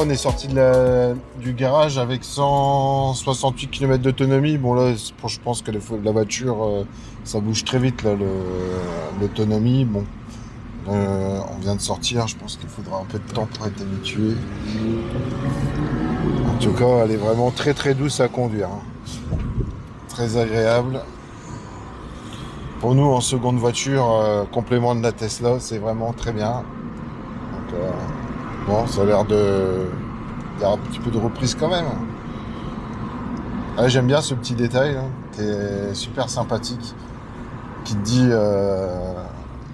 on est sorti du garage avec 168 km d'autonomie. Bon là, je pense que la voiture, ça bouge très vite là, l'autonomie. Bon, on vient de sortir, je pense qu'il faudra un peu de temps pour être habitué. En tout cas, elle est vraiment très très douce à conduire, hein. Très agréable. Pour nous, en seconde voiture, complément de la Tesla, c'est vraiment très bien. Donc, bon, ça a l'air il y a un petit peu de reprise quand même. Ah, j'aime bien ce petit détail là, qui est super sympathique, qui te dit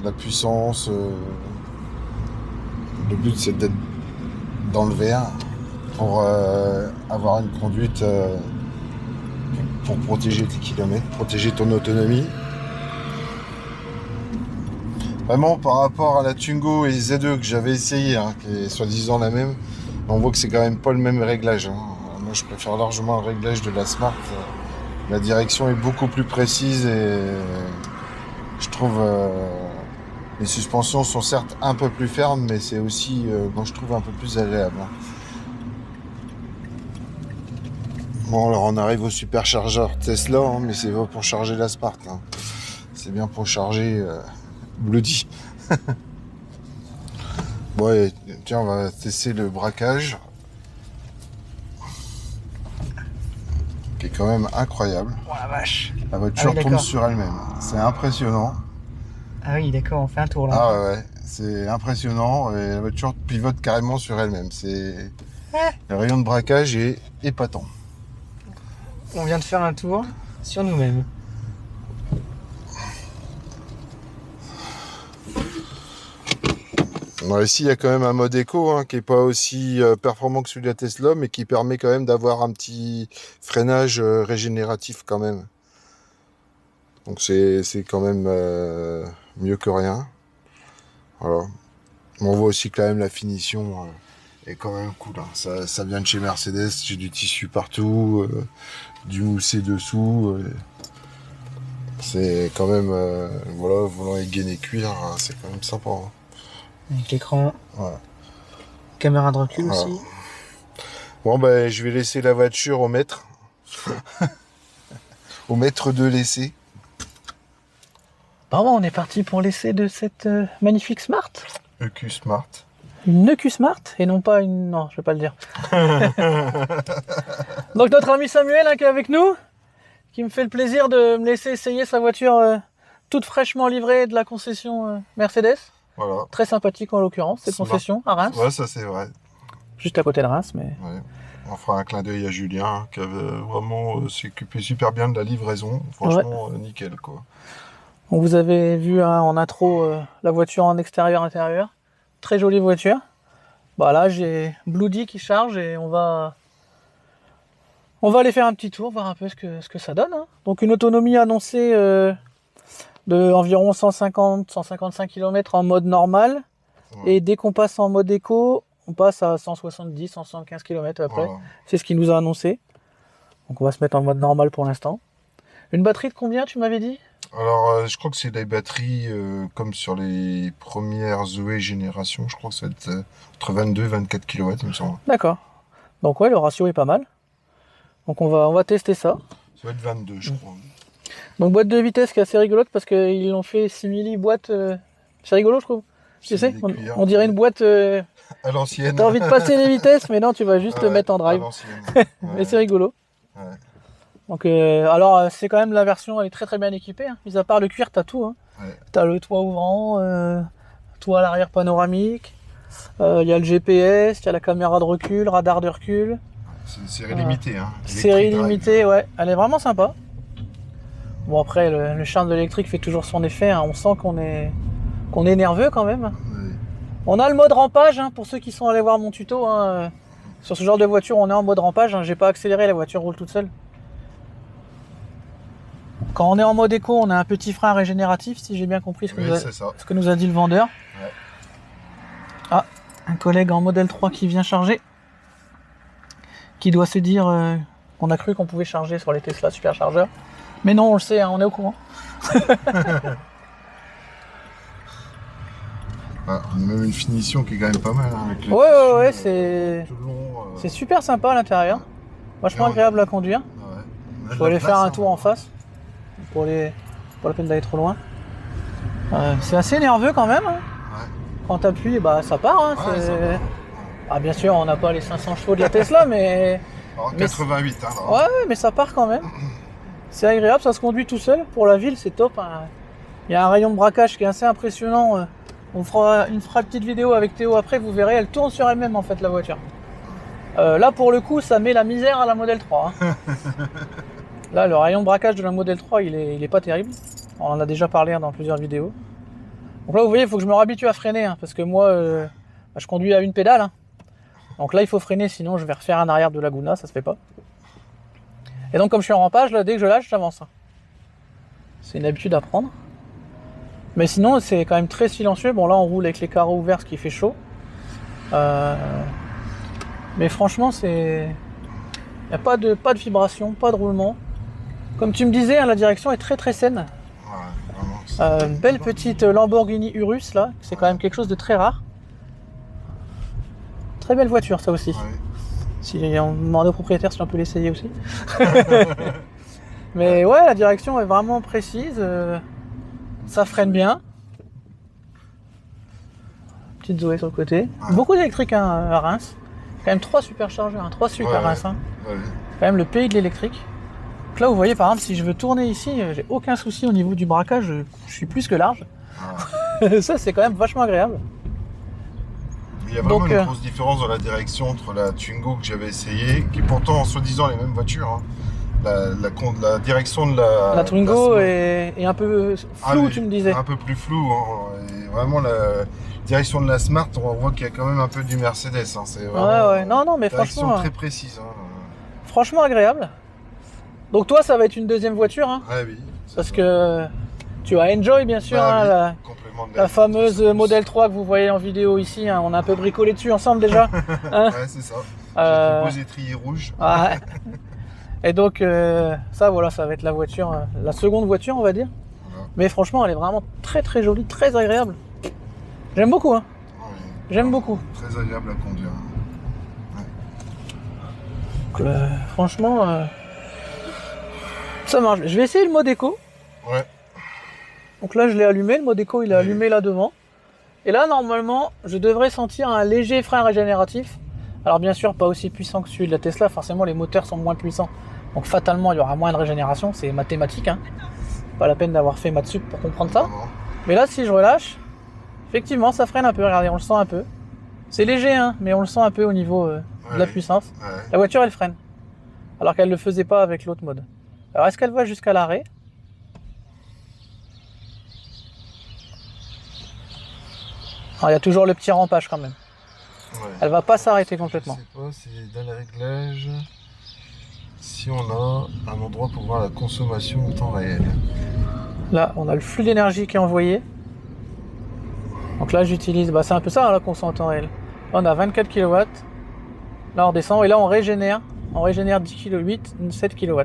la puissance. Le but c'est d'être dans le vert pour avoir une conduite pour protéger tes kilomètres, protéger ton autonomie. Vraiment par rapport à la Twingo et Z2 que j'avais essayé, hein, qui est soi-disant la même, on voit que c'est quand même pas le même réglage, hein. Moi je préfère largement le réglage de la Smart. La direction est beaucoup plus précise et je trouve les suspensions sont certes un peu plus fermes, mais c'est aussi, moi je trouve un peu plus agréable, hein. Bon, alors on arrive au superchargeur Tesla, hein, mais c'est pas pour charger la Smart, hein. C'est bien pour charger Bloody. Bon, et, tiens, on va tester le braquage, qui est quand même incroyable. Oh la vache. La voiture oui, tourne sur elle-même. C'est impressionnant. Ah oui, d'accord, on fait un tour là. Ah ouais, c'est impressionnant. Et la voiture pivote carrément sur elle-même. Le rayon de braquage est épatant. On vient de faire un tour sur nous-mêmes. Bon, ici, il y a quand même un mode éco, hein, qui n'est pas aussi performant que celui de la Tesla, mais qui permet quand même d'avoir un petit freinage régénératif quand même. Donc c'est quand même mieux que rien. Voilà. On voit aussi quand même la finition est quand même cool, hein. Ça vient de chez Mercedes, j'ai du tissu partout, du moussé dessous. C'est quand même, voilà, volant et gaine et cuir, hein, c'est quand même sympa, hein. Avec l'écran. Ouais. Caméra de recul Voilà. aussi. Bon ben je vais laisser la voiture au maître. Au maître de l'essai. Bon, on est parti pour l'essai de cette magnifique Smart. EQ Smart. Une EQ Smart et non pas une... Non, je vais pas le dire. Donc notre ami Samuel, hein, qui est avec nous, qui me fait le plaisir de me laisser essayer sa voiture toute fraîchement livrée de la concession Mercedes. Voilà. Très sympathique en l'occurrence, cette Smart. concession à Reims. Ouais, ça c'est vrai. Juste à côté de Reims, mais... Ouais. On fera un clin d'œil à Julien, hein, qui avait vraiment s'occupé super bien de la livraison. Franchement, nickel quoi. On vous avait vu, hein, en intro la voiture en extérieur-intérieur. Très jolie voiture. Bah là, j'ai Bloody qui charge et on va aller faire un petit tour, voir un peu ce que ça donne, hein. Donc une autonomie annoncée de environ 150-155 km en mode normal. Ouais. Et dès qu'on passe en mode éco, on passe à 170-175 km après. Voilà. C'est ce qu'il nous a annoncé. Donc on va se mettre en mode normal pour l'instant. Une batterie de combien, tu m'avais dit ? Alors, je crois que c'est des batteries comme sur les premières Zoé génération. Je crois que ça va être entre 22 et 24 kW, il me semble. D'accord. Donc ouais, le ratio est pas mal. Donc on va tester ça. Ça va être 22, je crois. Donc boîte de vitesse qui est assez rigolote parce qu'ils l'ont fait simili boîte. C'est rigolo, je trouve. Tu sais, on dirait une boîte à l'ancienne. T'as envie de passer les vitesses, mais non, tu vas juste te mettre en drive. Ouais. Mais c'est rigolo. Ouais. Donc alors c'est quand même la version, elle est très très bien équipée, hein. Mis à part le cuir, t'as tout, hein. Ouais. T'as le toit ouvrant, toit à l'arrière panoramique, il y a le GPS, il y a la caméra de recul, radar de recul. C'est une série limitée, hein. Série limitée, ouais. Elle est vraiment sympa. Bon après le charme de l'électrique fait toujours son effet, hein. On sent qu'on est nerveux quand même. Ouais. On a le mode rampage, hein, pour ceux qui sont allés voir mon tuto, hein. Sur ce genre de voiture on est en mode rampage, hein. J'ai pas accéléré, la voiture roule toute seule. Quand on est en mode éco, on a un petit frein régénératif, si j'ai bien compris ce que nous a dit le vendeur. Ouais. Ah, un collègue en modèle 3 qui vient charger, qui doit se dire qu'on a cru qu'on pouvait charger sur les Tesla superchargeurs. Mais non, on le sait, hein, on est au courant. Ah, il y a même une finition qui est quand même pas mal. Hein, avec les Ouais, tissus, c'est tout le long. c'est super sympa à l'intérieur. Vachement Et on- agréable à conduire. Ouais. On a Je de vais la aller place, faire un hein. tour en face pour pas la peine d'aller trop loin. C'est assez nerveux quand même. Hein. Ouais. Quand t'appuies, bah ça part. Hein, Ouais, ça va. Ah, bien sûr, on n'a pas les 500 chevaux de la Tesla, mais Alors, Mais 88, hein, là. ouais, mais ça part quand même. C'est agréable, ça se conduit tout seul. Pour la ville, c'est top. Hein. Il y a un rayon de braquage qui est assez impressionnant. On fera une petite vidéo avec Théo après, vous verrez, elle tourne sur elle-même en fait la voiture. Là pour le coup, ça met la misère à la Model 3. Hein. Là, le rayon de braquage de la Model 3, il est pas terrible. On en a déjà parlé dans plusieurs vidéos. Donc là, vous voyez, il faut que je me réhabitue à freiner, hein, parce que moi, je conduis à une pédale. Hein. Donc là, il faut freiner, sinon je vais refaire un arrière de Laguna, ça se fait pas. Et donc, comme je suis en rampage, là, dès que je lâche, j'avance. Hein. C'est une habitude à prendre. Mais sinon, c'est quand même très silencieux. Bon, là, on roule avec les carreaux ouverts, ce qui fait chaud. Mais franchement, il n'y a pas de vibration, pas de roulement. Comme tu me disais, hein, la direction est très très saine. Ouais, vraiment. Une belle petite Lamborghini Urus, là. C'est quand même quelque chose de très rare. Très belle voiture, ça aussi. Ouais. Si on demande au propriétaire si on peut l'essayer aussi. Mais ouais, la direction est vraiment précise. Ça freine bien. Petite Zoé sur le côté. Ouais. Beaucoup d'électrique hein, à Reims. Quand même 3 superchargeurs, hein, 3 super Ouais, Reims. Hein. Ouais. Quand même le pays de l'électrique. Donc là, vous voyez, par exemple, si je veux tourner ici, j'ai aucun souci au niveau du braquage. Je suis plus que large. Ouais. Ça, c'est quand même vachement agréable. Il y a vraiment Donc, une grosse différence dans la direction entre la Twingo que j'avais essayé, qui est pourtant soi-disant les mêmes voitures. Hein. La direction de La Twingo Smart- est un peu floue, oui, tu me disais. un peu plus flou. Hein. Et vraiment, la direction de la Smart, on voit qu'il y a quand même un peu du Mercedes. Hein. C'est vraiment, Ouais. Non, mais direction franchement, très précise. Hein. franchement agréable. Donc toi, ça va être une deuxième voiture, hein, Ouais, oui. parce que tu as Enjoy, bien sûr, Bah, hein, oui, complément de la fameuse Model 3 que vous voyez en vidéo ici. Hein, on a un peu bricolé dessus ensemble déjà. Hein. Ouais, c'est ça. Euh, J'ai posé trier rouge. Ouais. Et donc ça, voilà, ça va être la voiture, la seconde voiture, on va dire. Voilà. Mais franchement, elle est vraiment très très jolie, très agréable. J'aime beaucoup, hein. Ouais, J'aime beaucoup. très agréable à conduire. Donc, franchement, ça marche. Je vais essayer le mode éco. Ouais. Donc là, je l'ai allumé. Le mode éco, il est Oui. allumé là devant. Et là, normalement, je devrais sentir un léger frein régénératif. Alors bien sûr, pas aussi puissant que celui de la Tesla. Forcément, les moteurs sont moins puissants. Donc fatalement, il y aura moins de régénération. C'est mathématique. Hein. Pas la peine d'avoir fait maths sup pour comprendre ça. Vraiment. Mais là, si je relâche, effectivement, ça freine un peu. Regardez, on le sent un peu. C'est léger, hein, mais on le sent un peu au niveau de la Ouais. puissance. Ouais. La voiture, elle freine. Alors qu'elle ne le faisait pas avec l'autre mode. Alors, est-ce qu'elle va jusqu'à l'arrêt? Alors, il y a toujours le petit rampage quand même. Ouais. Elle va pas s'arrêter Je complètement. sais pas, c'est dans les réglages. Si on a un endroit pour voir la consommation en temps réel. Là, on a le flux d'énergie qui est envoyé. Donc là, j'utilise... Bah, c'est un peu ça, hein, la conso en temps réel. Là, on a 24 kW. Là, on descend. Et là, on régénère. On régénère 10 kW, 7 kW.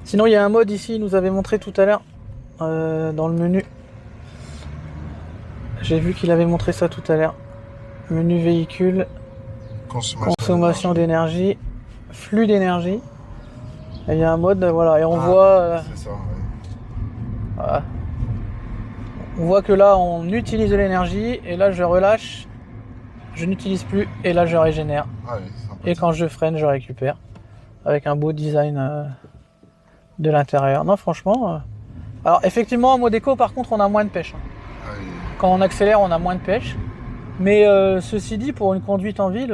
Sinon, il y a un mode ici, il nous avait montré tout à l'heure. Dans le menu. J'ai vu qu'il avait montré ça tout à l'heure. Menu véhicule, consommation d'énergie, flux d'énergie. Et il y a un mode, voilà, et on voit... C'est ça, ouais. Voilà. On voit que là, on utilise de l'énergie, et là, je relâche, je n'utilise plus, et là, je régénère. Ah oui, c'est sympa. Et quand je freine, je récupère. Avec un beau design de l'intérieur. Non, franchement... Alors, effectivement, en mode éco, par contre, on a moins de pêche. Hein. Ah oui. Quand on accélère, on a moins de pêche. Mais ceci dit, pour une conduite en ville,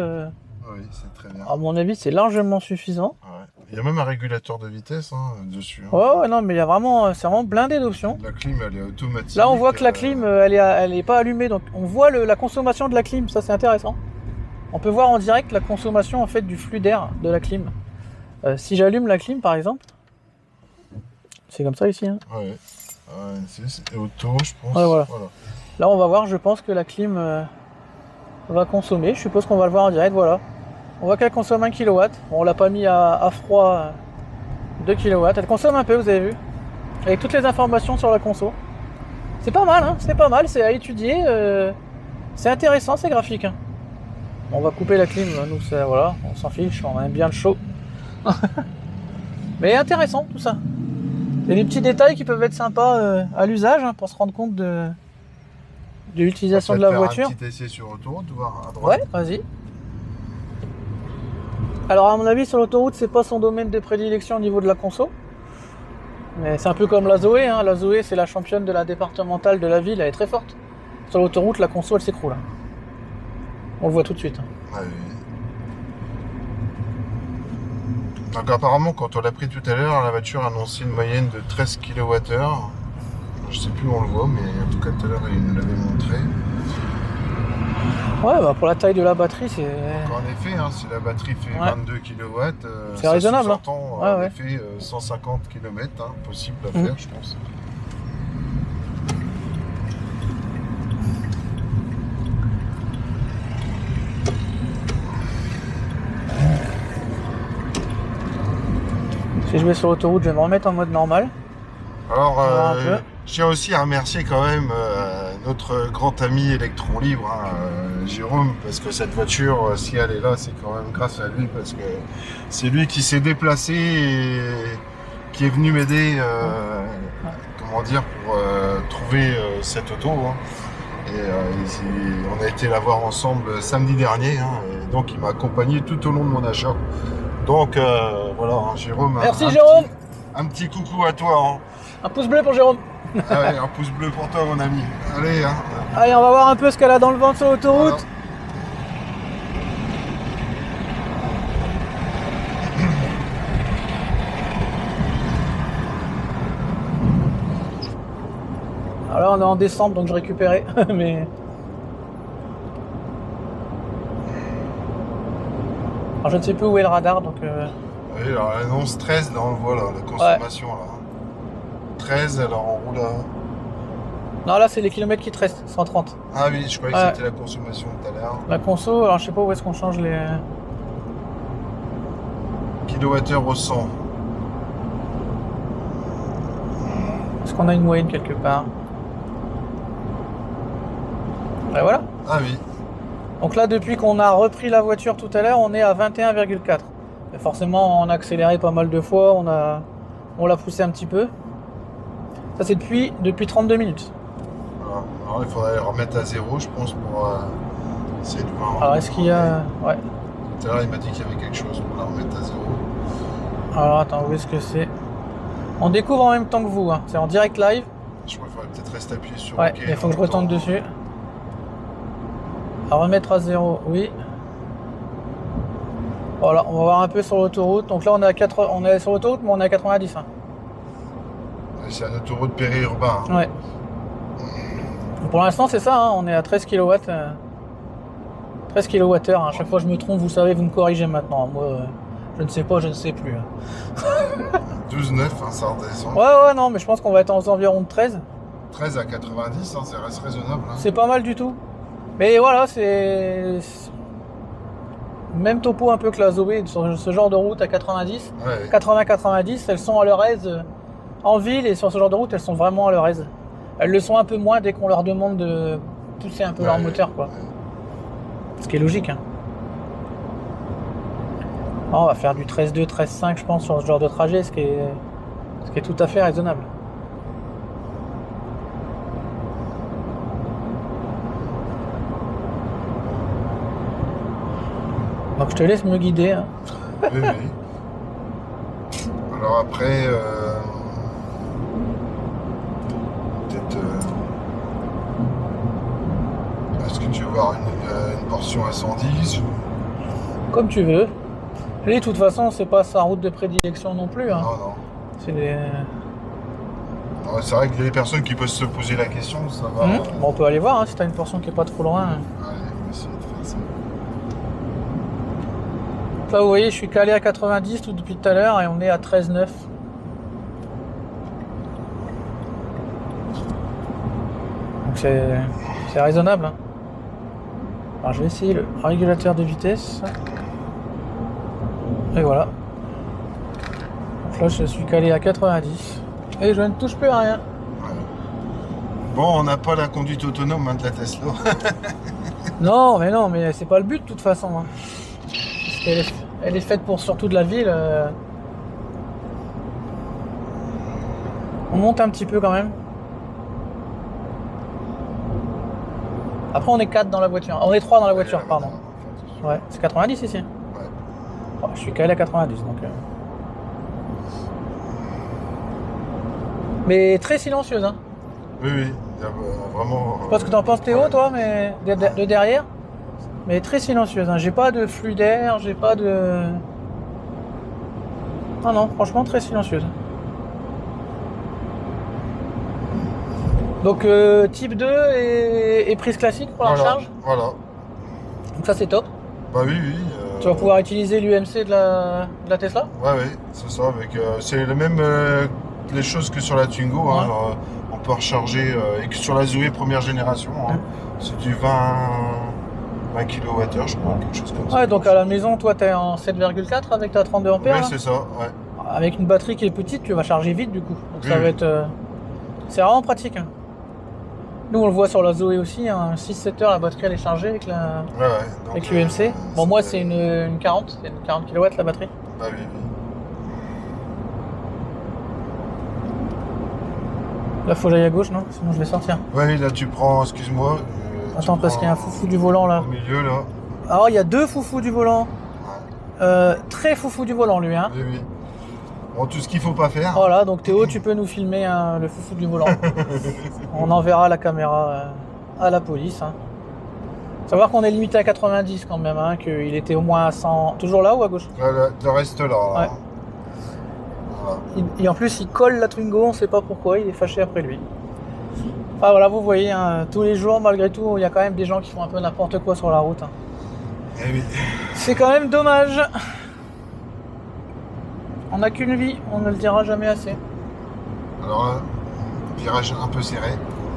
Oui, c'est très bien. à mon avis, c'est largement suffisant. Ouais. Il y a même un régulateur de vitesse dessus. Hein. Ouais, non, mais il y a vraiment, c'est vraiment blindé d'options. La clim, elle est automatique. Là, on voit que la clim, elle est pas allumée, donc on voit la consommation de la clim. Ça, c'est intéressant. On peut voir en direct la consommation en fait du flux d'air de la clim. Si j'allume la clim, par exemple, c'est comme ça ici. Hein. Ouais. Ouais, c'est auto, je pense. Ouais, voilà. Là, on va voir. Je pense que la clim va consommer. Je suppose qu'on va le voir en direct. Voilà. On voit qu'elle consomme 1 kW. Bon, on l'a pas mis à froid 2 kW. Elle consomme un peu, vous avez vu. Avec toutes les informations sur la conso. C'est pas mal, hein, c'est pas mal, c'est à étudier. C'est intéressant, c'est graphique. Hein. On va couper la clim, nous, voilà, on s'en fiche, on aime bien le chaud. Mais intéressant tout ça. C'est des petits détails qui peuvent être sympas à l'usage hein, pour se rendre compte de l'utilisation de la voiture. Un petit essai sur autoroute, voir à droite. Ouais, vas-y. Alors à mon avis sur l'autoroute c'est pas son domaine de prédilection au niveau de la conso. Mais c'est un peu comme la Zoé, hein. La Zoé c'est la championne de la départementale de la ville, elle est très forte. Sur l'autoroute la conso elle s'écroule. Hein. On le voit tout de suite. Hein. Ouais, oui. Donc apparemment quand on l'a pris tout à l'heure, la voiture annonçait une moyenne de 13 kWh. Je sais plus où on le voit, mais en tout cas tout à l'heure il nous l'avait montré. Ouais, bah pour la taille de la batterie, c'est. Donc en effet, hein, si la batterie fait 22 kW, c'est raisonnable. Hein. En effet 150 km, hein, possible à faire, je pense. Si je vais sur l'autoroute, je vais me remettre en mode normal. Alors, je tiens aussi à remercier quand même notre grand ami Electron Libre, hein, Jérôme, parce que cette voiture, si elle est là, c'est quand même grâce à lui, parce que c'est lui qui s'est déplacé et qui est venu m'aider, comment dire, pour trouver cette auto. Hein. Et on a été la voir ensemble samedi dernier, hein, et donc il m'a accompagné tout au long de mon achat. Donc voilà, hein, Jérôme. Merci Jérôme. Un petit coucou à toi. Hein. Un pouce bleu pour Jérôme. Allez, un pouce bleu pour toi, mon ami. Allez, hein. Allez, on va voir un peu ce qu'elle a dans le ventre sur l'autoroute. Voilà. Alors on est en décembre, donc je récupérais, mais... Alors je ne sais plus où est le radar, donc... Oui, alors elle annonce 13 dans le voie, là, la consommation, là. 13, alors on roule à... Non, là c'est les kilomètres qui te restent, 130. Ah oui, je croyais que c'était la consommation tout à l'heure. La conso, alors je sais pas où est-ce qu'on change les... Kilowattheure au 100. Est-ce qu'on a une moyenne quelque part? Et voilà. Ah oui. Donc là, depuis qu'on a repris la voiture tout à l'heure, on est à 21,4. Forcément, on a accéléré pas mal de fois, on l'a poussé un petit peu. Ça, c'est depuis 32 minutes. Voilà. Alors, il faudrait le remettre à 0, je pense, pour essayer de voir. Alors, est-ce qu'il y a... Ouais. Tout à l'heure, il m'a dit qu'il y avait quelque chose pour la remettre à 0. Alors, attends, où est-ce que c'est? On découvre en même temps que vous, hein. C'est en direct live. Je crois qu'il faudrait peut-être rester appuyé sur ouais, OK. Il faut que je retombe dessus. À remettre à 0, oui. Voilà, on va voir un peu sur l'autoroute. Donc là, on est sur l'autoroute, mais on est à 90. Hein. C'est un autoroute périurbain. Hein. Ouais. Pour l'instant, c'est ça. Hein. On est à 13 kW. 13 kWh. Hein. À chaque fois que je me trompe, vous savez, vous me corrigez maintenant. Moi, je ne sais pas, je ne sais plus. 12,9, hein, ça redescend. Ouais, non, mais je pense qu'on va être aux environs de 13. 13 à 90, hein, ça reste raisonnable. Hein. C'est pas mal du tout. Mais voilà, c'est... Même topo un peu que la Zoé, sur ce genre de route à 90. Ouais. 80-90, elles sont à leur aise en ville, et sur ce genre de route, elles sont vraiment à leur aise. Elles le sont un peu moins dès qu'on leur demande de pousser un peu leur moteur, quoi. Ce qui est logique, hein. Alors, on va faire du 13,2, 13,5, je pense, sur ce genre de trajet, ce qui est tout à fait raisonnable. Donc je te laisse me guider. Hein. Oui, oui. Alors après, peut-être... est-ce que tu veux voir une portion à 110 ou... Comme tu veux. Et de toute façon, c'est pas sa route de prédilection non plus. Hein. Non, non. C'est des... C'est vrai qu'il y a des personnes qui peuvent se poser la question, ça va... Bon, on peut aller voir, hein, si t'as une portion qui est pas trop loin. Allez, on va essayer de faire ça. Là, vous voyez, je suis calé à 90 tout depuis tout à l'heure et on est à 13,9. Donc c'est raisonnable. Hein. Alors je vais essayer le régulateur de vitesse. Et voilà. Donc là, je suis calé à 90 et je ne touche plus à rien. Ouais. Bon, on n'a pas la conduite autonome hein, de la Tesla. Non, mais c'est pas le but de toute façon. Hein. Parce qu'elle elle est faite pour surtout de la ville. On monte un petit peu quand même. Après, on est 4 dans la voiture. On est 3 dans la voiture, pardon. Ouais, c'est 90 ici. Ouais. Oh, je suis calé à 90 donc. Mais très silencieuse. Hein. Oui, oui. Il y a, vraiment. Je sais pas ce que t'en penses Théo, toi, mais de derrière. Mais très silencieuse. Hein. J'ai pas de flux d'air, j'ai pas de. Ah non, franchement très silencieuse. Donc type 2 et prise classique pour la recharge. Voilà. Donc ça c'est top. Bah oui, oui. Tu vas pouvoir utiliser l'UMC de la Tesla. Ouais, c'est ça. C'est le même les choses que sur la Twingo. Ouais. Hein, on peut recharger et que sur la Zoé première génération. Hein, c'est du 20 kWh, je crois, quelque chose comme ça. Ouais, donc à la maison, toi t'es en 7,4 avec ta 32 ampères. Oui, là. c'est ça. Ouais. Avec une batterie qui est petite, tu vas charger vite du coup. Donc ça Oui, va oui. être. C'est vraiment pratique. Hein. Nous on le voit sur la Zoé aussi, hein, 6-7 heures la batterie elle est chargée avec la. Ouais, ouais. Donc, Avec l'UMC. Bon, moi, c'est une 40. C'est une 40 kW la batterie. Bah oui, oui. Là, faut que j'aille à gauche, non? Sinon, je vais sortir. Ouais, là, tu prends, excuse-moi. Attends, parce qu'il y a un foufou du volant là. Au milieu, là. Alors, il y a deux foufous du volant. Ouais. Très foufou du volant, lui. Hein. Oui, oui. Bon, tout ce qu'il faut pas faire. Voilà, donc Théo, tu peux nous filmer le foufou du volant. On enverra la caméra à la police. Hein. Savoir qu'on est limité à 90 quand même, hein, qu'il était au moins à 100. Toujours là ou à gauche? Le reste là. Ouais. Voilà. Et en plus, il colle la Twingo, on sait pas pourquoi, il est fâché après lui. Enfin voilà, vous voyez, hein, tous les jours, malgré tout, il y a quand même des gens qui font un peu n'importe quoi sur la route. Hein. Eh oui. C'est quand même dommage. On n'a qu'une vie, on ne le dira jamais assez. Alors là, virage un peu serré.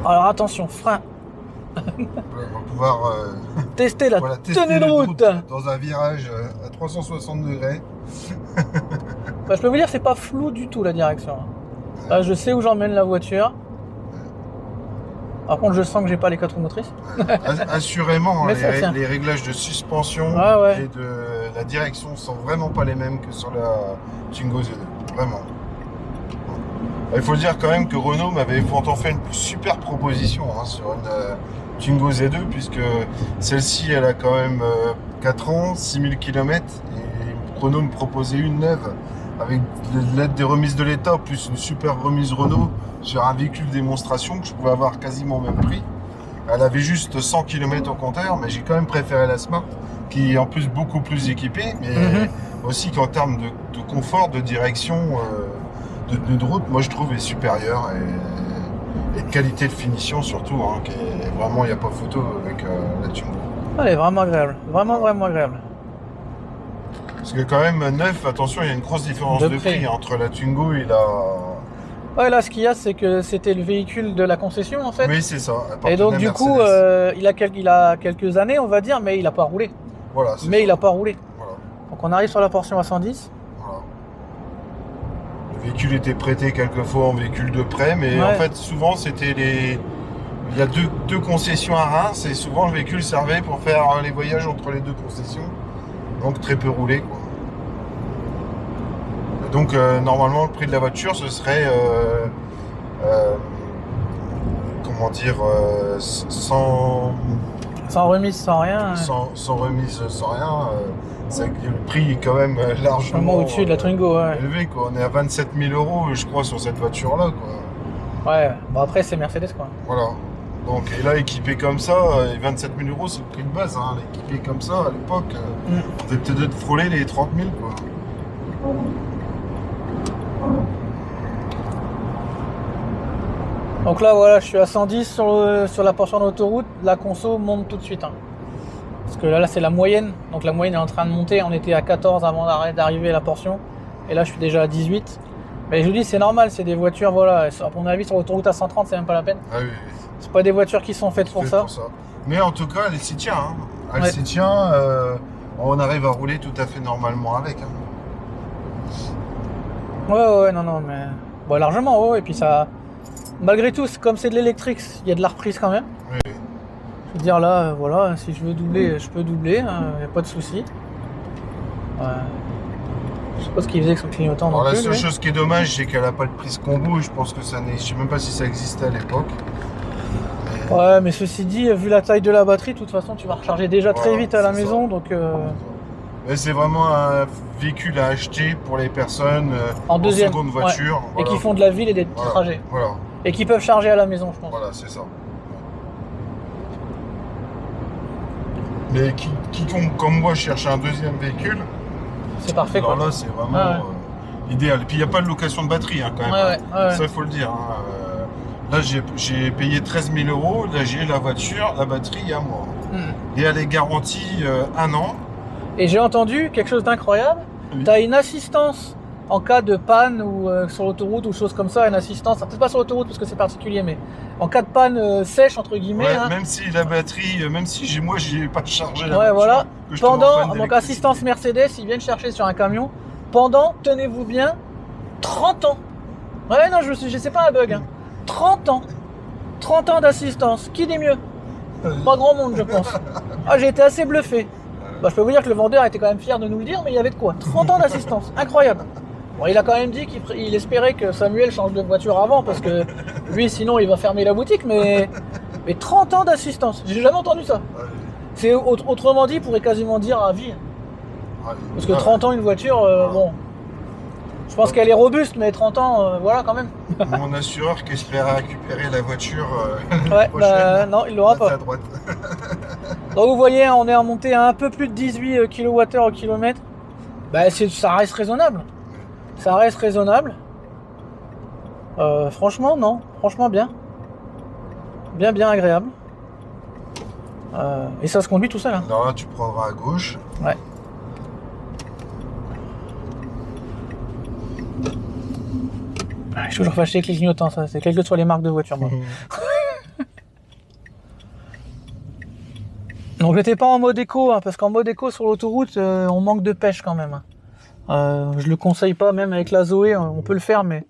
Alors attention, frein, On va pouvoir tester la voilà, tester tenue de les route. dans un virage à 360 degrés. Bah, je peux vous dire, c'est pas flou du tout la direction. Là, je sais où j'emmène la voiture. Par contre, je sens que j'ai pas les 4 roues motrices. Assurément, Mais ça tient. les réglages de suspension Ouais. et de la direction sont vraiment pas les mêmes que sur la Twingo Z2. Vraiment. Il faut dire quand même que Renault m'avait pourtant fait une super proposition hein, sur une Twingo Z2 puisque celle-ci elle a quand même 4 ans, 6000 km et Renault me proposait une neuve avec l'aide des remises de l'État plus une super remise Renault sur un véhicule démonstration que je pouvais avoir quasiment au même prix. Elle avait juste 100 km au compteur mais j'ai quand même préféré la Smart qui est en plus beaucoup plus équipée mais aussi qu'en termes de confort, de direction de tenue de route, moi je trouve est supérieure et de qualité de finition surtout, hein, qui est vraiment, il n'y a pas photo avec la Twingo. Elle est vraiment agréable, vraiment agréable. Parce que quand même, neuf, attention, il y a une grosse différence de prix entre la Twingo et la... Ouais, là, ce qu'il y a, c'est que c'était le véhicule de la concession, en fait. Oui, c'est ça. Et donc, du coup, il a quelques années, on va dire, mais il n'a pas roulé. Voilà, mais il n'a pas roulé. Voilà. Donc, on arrive sur la portion à 110. Voilà. Le véhicule était prêté quelquefois en véhicule de prêt, mais en fait, souvent, c'était les... Il y a deux concessions à Reims, et souvent, le véhicule servait pour faire les voyages entre les deux concessions. Donc, très peu roulé, quoi. Donc normalement le prix de la voiture ce serait comment dire sans remise, sans rien. Sans remise, sans rien. Le prix est quand même largement au-dessus de la Twingo. Élevé quoi. On est à 27 000 € je crois sur cette voiture là quoi. Ouais. Bon après c'est Mercedes quoi. Voilà. Donc et là équipé comme ça, 27 000 € c'est le prix de base. Hein. Équipé comme ça à l'époque, on devait peut-être frôler les 30 000 quoi. Donc là voilà, je suis à 110 sur la portion d'autoroute, la conso monte tout de suite. Hein. Parce que là c'est la moyenne, donc la moyenne est en train de monter, on était à 14 avant d'arriver à la portion, et là je suis déjà à 18. Mais je vous dis c'est normal, c'est des voitures, voilà, à mon avis sur l'autoroute à 130 c'est même pas la peine. Ah oui. C'est pas des voitures qui sont faites pour ça. Mais en tout cas elle s'y tient, hein. Elle s'y tient, on arrive à rouler tout à fait normalement avec. Hein. Ouais, non, mais bon, largement, et puis ça malgré tout, comme c'est de l'électrique, il y a de la reprise quand même. Oui, oui. Je veux dire là, voilà, si je veux doubler, je peux doubler, il n'y a pas de souci. Je sais pas ce qu'il faisait avec son clignotant. Alors, non la plus, seule mais... chose qui est dommage, c'est qu'elle n'a pas de prise combo. Je pense que ça n'est. Je sais même pas si ça existait à l'époque. Ouais, mais ceci dit, vu la taille de la batterie, de toute façon, tu vas recharger déjà très Voilà, vite à la c'est maison, ça. donc Mais c'est vraiment un véhicule à acheter pour les personnes en deuxième, seconde voiture. ouais. Voilà. Et qui font de la ville et des petits Voilà. trajets, Voilà, et qui peuvent charger à la maison, je pense. voilà, c'est ça. Mais quiconque comme moi cherche un deuxième véhicule, C'est parfait, alors quoi. là c'est vraiment Ah ouais. idéal. Et puis il n'y a pas de location de batterie hein, quand même. Ouais, hein. ouais. Ça il faut le dire. Hein. Là j'ai payé 13 000 euros, là j'ai la voiture, la batterie à moi. Hmm. Et elle est garantie 1 an. Et j'ai entendu quelque chose d'incroyable. Oui. Tu as une assistance en cas de panne ou sur l'autoroute ou chose comme ça, une assistance, peut-être pas sur l'autoroute parce que c'est particulier, mais en cas de panne sèche entre guillemets. Ouais, hein. même si la batterie, même si moi j'ai pas chargé la Ouais, voiture, voilà. que je tombe en Pendant, panne donc d'électricité. assistance Mercedes, ils viennent chercher sur un camion. Pendant, tenez-vous bien, 30 ans. Ouais, non, je sais pas un bug. Hein. 30 ans. 30 ans d'assistance. Qui dit mieux? Pas grand monde, je pense. Ah, j'ai été assez bluffé. Bah, je peux vous dire que le vendeur était quand même fier de nous le dire, mais il y avait de quoi. 30 ans d'assistance. Incroyable. Bon, il a quand même dit qu'il espérait que Samuel change de voiture avant, parce que lui, sinon, il va fermer la boutique, mais 30 ans d'assistance. J'ai jamais entendu ça. Ouais. C'est autrement dit, il pourrait quasiment dire à vie. Ouais. Parce que 30 ans, une voiture, bon. Je pense qu'elle est robuste, mais 30 ans, voilà quand même. Mon assureur qui espérait récupérer la voiture Ouais, prochaine, bah non, il l'aura passe pas. à droite. Donc vous voyez, on est remonté à un peu plus de 18 kWh au kilomètre. Bah, ça reste raisonnable. Ça reste raisonnable. Franchement, non. Franchement, bien. Bien agréable. Et ça se conduit tout seul. Hein. Alors là, tu prendras à gauche. Ouais. Je suis toujours fâché avec les clignotants, ça. C'est quel que soit les marques de voitures, moi. Donc j'étais pas en mode éco, hein, parce qu'en mode éco sur l'autoroute, on manque de pêche quand même. Je le conseille pas, même avec la Zoé, on peut le faire, mais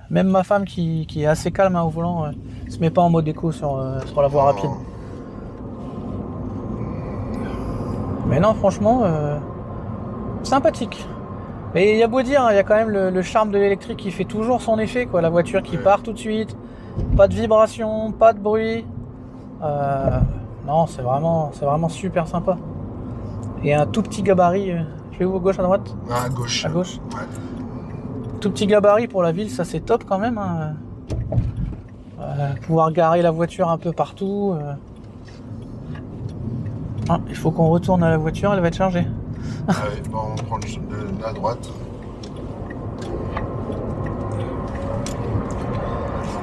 même ma femme qui est assez calme hein, au volant, se met pas en mode éco sur la voie rapide. Mais non, franchement, sympathique. Mais il y a beau dire, il y a quand même le charme de l'électrique qui fait toujours son effet, quoi. La voiture qui part tout de suite, pas de vibration, pas de bruit. Non, c'est vraiment super sympa. Et un tout petit gabarit. Je vais où, à gauche, à droite? À gauche. À gauche. Ouais. Tout petit gabarit pour la ville, ça c'est top quand même. Hein. Pouvoir garer la voiture un peu partout. Ah, il faut qu'on retourne à la voiture, elle va être chargée. Allez, bon, on prend la droite.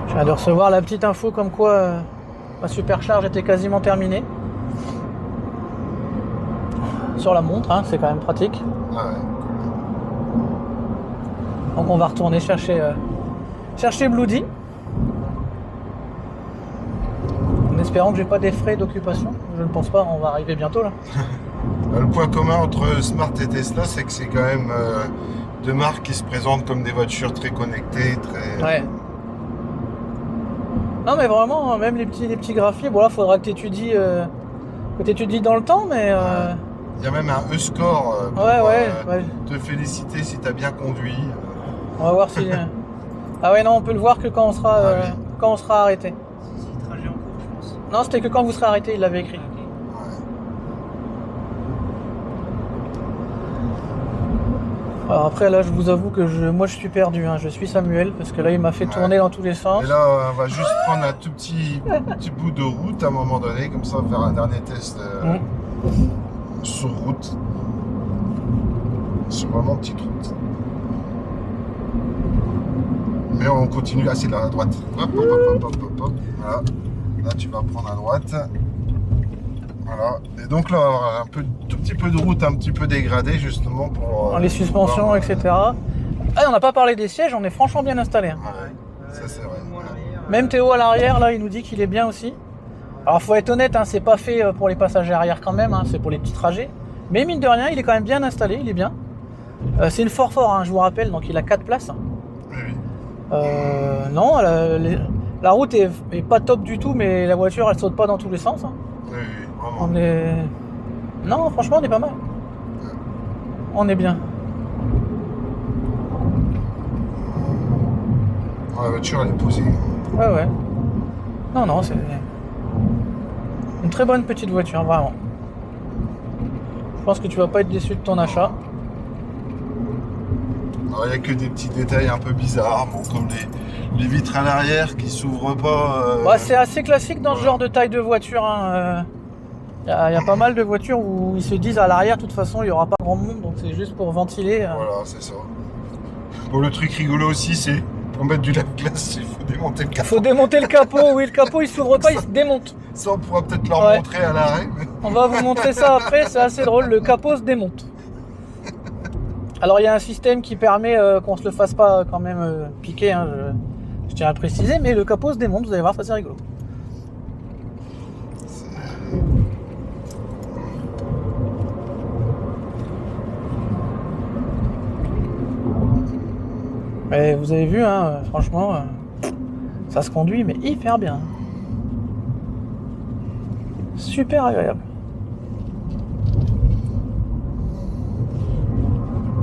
Je viens de recevoir la petite info comme quoi ma supercharge était quasiment terminée. Sur la montre, hein, c'est quand même pratique. Ah ouais. Donc on va retourner chercher Bloody. En espérant que j'ai pas des frais d'occupation. Je ne pense pas, on va arriver bientôt là. Le point commun entre Smart et Tesla, c'est que c'est quand même deux marques qui se présentent comme des voitures très connectées, très. Ouais. Non mais vraiment, même les petits graphies, bon là faudra que t'étudies dans le temps, mais Il y a même un E-score pour ouais. te féliciter si tu as bien conduit. On va voir si. Ah ouais non, on peut le voir que quand on sera oui. quand on sera arrêté. C'est trajet en cours, je pense. Non, c'était que quand vous serez arrêté, il l'avait écrit. Alors après là, je vous avoue que moi je suis perdu, hein. Je suis Samuel parce que là il m'a fait tourner dans tous les sens. Et là, on va juste prendre un tout petit bout de route à un moment donné, comme ça, faire un dernier test sur route. Sur vraiment petite route. Mais on continue, c'est là à droite. Hop. Voilà. Là, tu vas prendre à droite. Voilà. Et donc là, on va avoir tout petit peu de route un petit peu dégradée, justement, pour. Les suspensions, pouvoir, etc. Ah, on n'a pas parlé des sièges, on est franchement bien installé. Hein. Ouais, ça c'est vrai. Même Théo à l'arrière, là, il nous dit qu'il est bien aussi. Alors, faut être honnête, hein, c'est pas fait pour les passagers arrière quand même, hein, c'est pour les petits trajets. Mais mine de rien, il est quand même bien installé, il est bien. C'est une Fort, hein, je vous rappelle, donc il a 4 places. Oui. Non, la route est pas top du tout, mais la voiture elle saute pas dans tous les sens. Hein. Oui, vraiment. On est. Non, franchement, on est pas mal. On est bien. La voiture, elle est posée. Ouais, ouais. Non, non, c'est une très bonne petite voiture, vraiment. Je pense que tu vas pas être déçu de ton achat. Alors, il n'y a que des petits détails un peu bizarres, bon, comme les vitres à l'arrière qui s'ouvrent pas. Ouais, c'est assez classique dans ce genre de taille de voiture. Hein. Il y a pas mal de voitures où ils se disent à l'arrière, de toute façon, il n'y aura pas grand monde, donc c'est juste pour ventiler. Voilà, c'est ça. Bon, le truc rigolo aussi, c'est pour mettre du lave-glace, il faut démonter le Il capot. faut démonter le capot. Oui, le capot il s'ouvre pas, il se démonte. Ça, on pourra peut-être leur Ouais. montrer à l'arrêt. On va vous montrer ça après, c'est assez drôle. Le capot se démonte. Alors il y a un système qui permet qu'on se le fasse pas quand même piquer, hein, je tiens à le préciser, mais le capot se démonte, vous allez voir, ça c'est rigolo. Et vous avez vu, hein, franchement, ça se conduit mais hyper bien. Super agréable.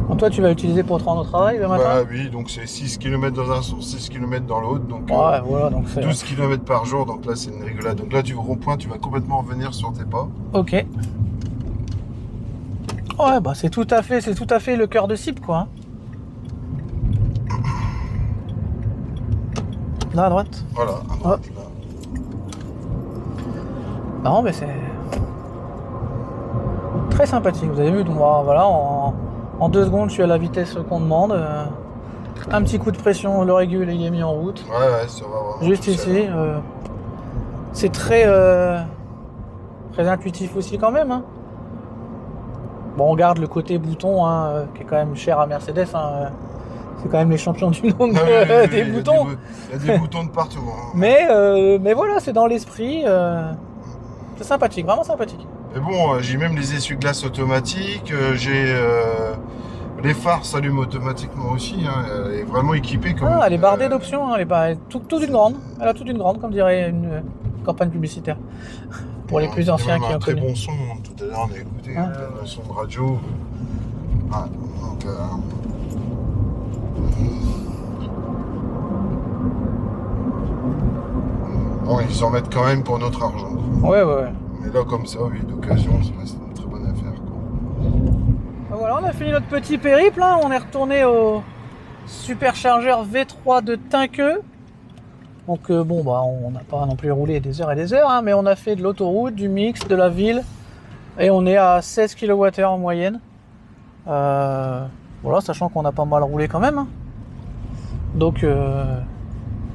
Donc toi tu vas l'utiliser pour te rendre au travail le matin? Bah oui, donc c'est 6 km dans un sens, 6 km dans l'autre, donc Ouais, voilà, donc c'est... 12 km par jour, donc là c'est une rigolade. Donc là du rond-point, tu vas complètement revenir sur tes pas. Ok. Ouais, bah c'est tout à fait le cœur de cible, quoi. Hein. Là, à droite. Voilà, à droite, là. Non, mais c'est très sympathique. Vous avez vu, donc voilà, en 2 secondes, je suis à la vitesse qu'on demande. Un petit coup de pression, le régule et il est mis en route. Ouais, ça va vraiment. Juste tout seul. ici. C'est très intuitif aussi quand même. Hein. Bon, on garde le côté bouton hein, qui est quand même cher à Mercedes. Hein. C'est quand même les champions du monde Ah oui, oui, des oui, boutons. Il y a des boutons de partout. Hein. Mais voilà, c'est dans l'esprit. C'est sympathique, vraiment sympathique. Mais bon, j'ai même les essuie-glaces automatiques, j'ai les phares s'allument automatiquement aussi. Hein, elle est vraiment équipée comme. Ah, elle est bardée d'options. Hein, tout d'une grande. Elle a toute une grande, comme dirait une campagne publicitaire. Pour les plus anciens qui ont ont très connu. bon son. Tout à l'heure, on a écouté Ah. un son de radio. Ah, donc, bon, ils en mettent quand même pour notre argent. Ouais, ouais, ouais. Mais là, comme ça, oui, d'occasion, ça reste une très bonne affaire. Quoi. Voilà, on a fini notre petit périple. Hein. On est retourné au superchargeur V3 de Tinqueux. Donc bon, bah, on n'a pas non plus roulé des heures et des heures, hein, mais on a fait de l'autoroute, du mix, de la ville. Et on est à 16 kWh en moyenne. Voilà, sachant qu'on a pas mal roulé quand même. Hein. Donc,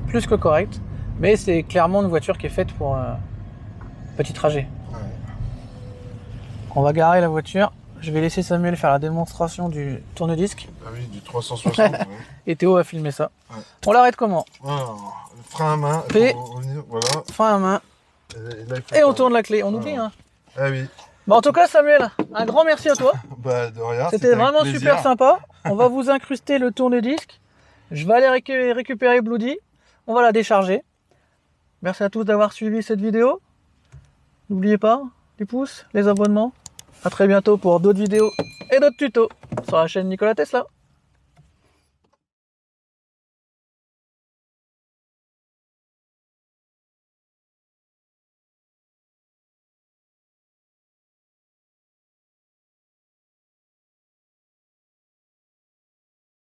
plus que correct. Mais c'est clairement une voiture qui est faite pour petit trajet. Ouais. On va garer la voiture. Je vais laisser Samuel faire la démonstration du tourne-disque. Ah oui, du 360. Ouais. Et Théo va filmer ça. Ouais. On l'arrête comment? Alors, frein à main. P. pour revenir, voilà. Frein à main. Et là, il faut Et on faire- tourne la clé. On Voilà. oublie, hein. Ah oui. Bah, en tout cas, Samuel, un grand merci à toi. Bah, de rien. C'était avec vraiment plaisir. super sympa. On va vous incruster le tourne-disque. Je vais aller récupérer Bloody. On va la décharger. Merci à tous d'avoir suivi cette vidéo. N'oubliez pas les pouces, les abonnements. À très bientôt pour d'autres vidéos et d'autres tutos sur la chaîne Nikola Tesla.